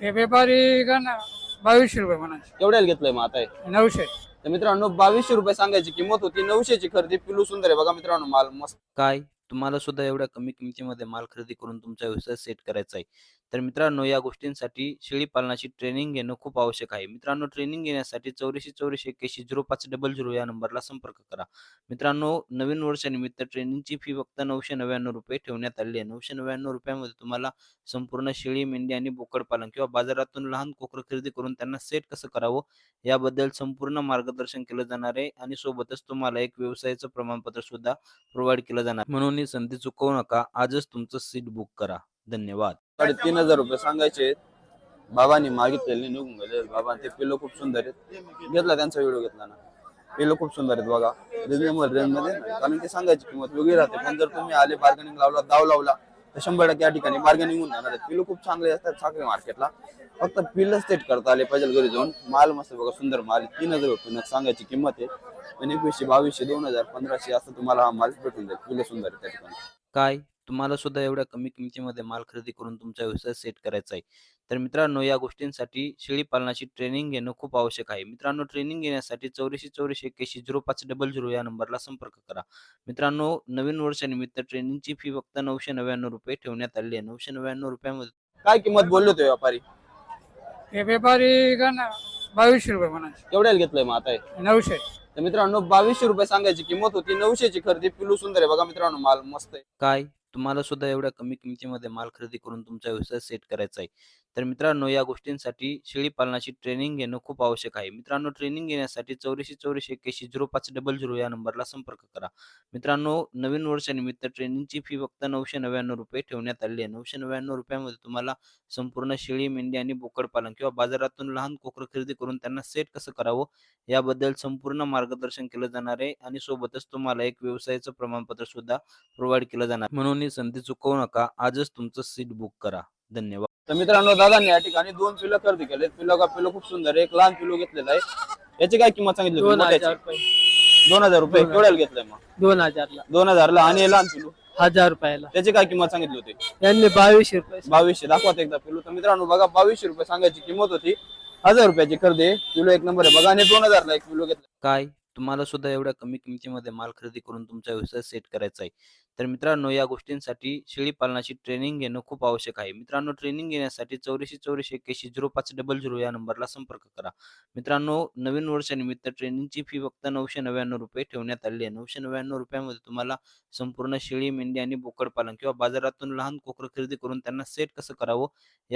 ते व्यापारी का ना 2200 रुपये म्हणायचे. केवढ्याला घेतलंय मग आता हे? 900. तर मित्रांनो 2200 रुपये सांगायची किंमत होती, 900ची खरेदी. पिलू सुंदर आहे बघा मित्रांनो, माल मस्त. काय तुम्हाला सुद्धा एवढ्या कमी किमतीमध्ये माल खरेदी करून तुमचा व्यवसाय सेट करायचा आहे, तर मित्रांनो या गोष्टींसाठी शेळी पालनाची ट्रेनिंग घेणं खूप आवश्यक आहे. मित्रांनो ट्रेनिंग घेण्यासाठी 84 84 81 00500 या नंबरला संपर्क करा. मित्रांनो नवीन वर्षानिमित्त ट्रेनिंगची फी फक्त 999 रुपये ठेवण्यात आली आहे. 999 रुपयामध्ये तुम्हाला संपूर्ण शेळी, मेंढी आणि बोकड पालन किंवा बाजारातून लहान कोकरं खरेदी करून त्यांना सेट कसं करावं याबद्दल संपूर्ण मार्गदर्शन केलं जाणार आहे आणि सोबतच तुम्हाला एक व्यवसायाचं प्रमाणपत्र सुद्धा प्रोव्हाइड केलं जाणार. म्हणून ही संधी चुकवू नका. आजच तुमचं सीट बुक करा. धन्यवाद. 3500 रुपये सांगायचे. बाबांनी मागितलेले निघून गेले. बाबा ते पिलो खूप सुंदर आहेत. घेतला त्यांचा व्हिडिओ घेतला ना. पिलो खूप सुंदर आहेत बघा. रिजनेबल रेंज मध्ये, कारण की सांगायची किंमत वेगळी राहते, पण जर तुम्ही आले बार्गेनिंग लावला, दाव लावला तर 100% या ठिकाणी बार्गेनिंग होऊन जाणार आहे. पिलो खूप चांगले असतात साखरे मार्केटला. फक्त पिलं सेट करता आले पाहिजे घरी जाऊन. माल मस्त बघा, सुंदर माल. 3000 रुपये सांगायची किंमत आहे. पण 2100, 2200, 2000, 1500 असं तुम्हाला हा माल भेटून जाईल. पिलं सुंदर आहे त्या ठिकाणी. काय तुम्हाला सुद्धा एवढ्या कमी किमतीमध्ये माल खरेदी करून तुमचा व्यवसाय सेट करायचा आहे, तर मित्रांनो या गोष्टींसाठी शेळी पालनाची ट्रेनिंग घेणं खूप आवश्यक आहे. मित्रांनो ट्रेनिंग घेण्यासाठी 84 84 81 00500 या नंबरला संपर्क करा. मित्रांनो नवीन वर्षानिमित्त ट्रेनिंगची फी फक्त 999 रुपये ठेवण्यात आली आहे. 999 रुपयामध्ये काय किंमत बोलले होते व्यापारी? ते व्यापारी का ना 2200 रुपये म्हणायचे. केवढ्याला घेतलंय मग आता हे? 900. तर मित्रांनो 2200 रुपये सांगायची किंमत होती, 900ची खरेदी. पिलू सुंदर आहे बघा मित्रांनो, माल मस्त आहे. काय तुम्हाला सुद्धा एवढ्या कमी किमतीमध्ये माल खरेदी करून तुमचा व्यवसाय सेट करायचा आहे, तर मित्रांनो या गोष्टींसाठी शेळी पालनाची ट्रेनिंग घेणं खूप आवश्यक आहे. मित्रांनो ट्रेनिंग घेण्यासाठी 84 84 81 00500 या नंबरला संपर्क करा. मित्रांनो नवीन वर्षानिमित्त ट्रेनिंगची फी फक्त 999 रुपये ठेवण्यात आली आहे. 999 रुपयामध्ये तुम्हाला संपूर्ण शेळी, मेंढी आणि बोकड पालन किंवा बाजारातून लहान कोकरं खरेदी करून त्यांना सेट कसं करावं याबद्दल संपूर्ण मार्गदर्शन केलं जाणार आहे आणि सोबतच तुम्हाला एक व्यवसायाचं प्रमाणपत्र सुद्धा प्रोव्हाइड केलं जाणार. म्हणून ही संधी चुकवू नका. आजच तुमचं सीट बुक करा. धन्यवाद. तर मित्रांनो दादांनी या ठिकाणी 2 पिलं खरेदी केले. पिलो खूप सुंदर आहे. एक लहान पिलो घेतलेला आहे. याची काय किंमत सांगितली? 2000 रुपये. 2000 रुपये. केवढ्याला घेतलंय मग? 2000 ला. 2000 ला. आणि हे लहान पिलो 1000 रुपयाला. त्याची काय किंमत सांगितली होती? यांनी 2200 रुपये. 2200. दाखवत एकदा पिलो. तर मित्रांनो बघा 2200 रुपये सांगायची किंमत होती, 1000 रुपयाची खरेदी. पिलो एक नंबर आहे बघा. आणि 2000 ला एक पिलो घेतला. काय तुम्हाला सुद्धा एवढ्या कमी किमतीमध्ये माल खरेदी करून तुमचा व्यवसाय सेट करायचा आहे, तर मित्रांनो या गोष्टींसाठी शेळी पालनाची ट्रेनिंग घेणं खूप आवश्यक आहे. मित्रांनो ट्रेनिंग घेण्यासाठी 84 84 81 00500 या नंबरला संपर्क करा. मित्रांनो नवीन वर्षानिमित्त ट्रेनिंगची फी फक्त 999 रुपये ठेवण्यात आली आहे. 999 रुपयामध्ये तुम्हाला संपूर्ण शेळी, मेंढी आणि बोकड पालन किंवा बाजारातून लहान कोकरं खरेदी करून त्यांना सेट कसं करावं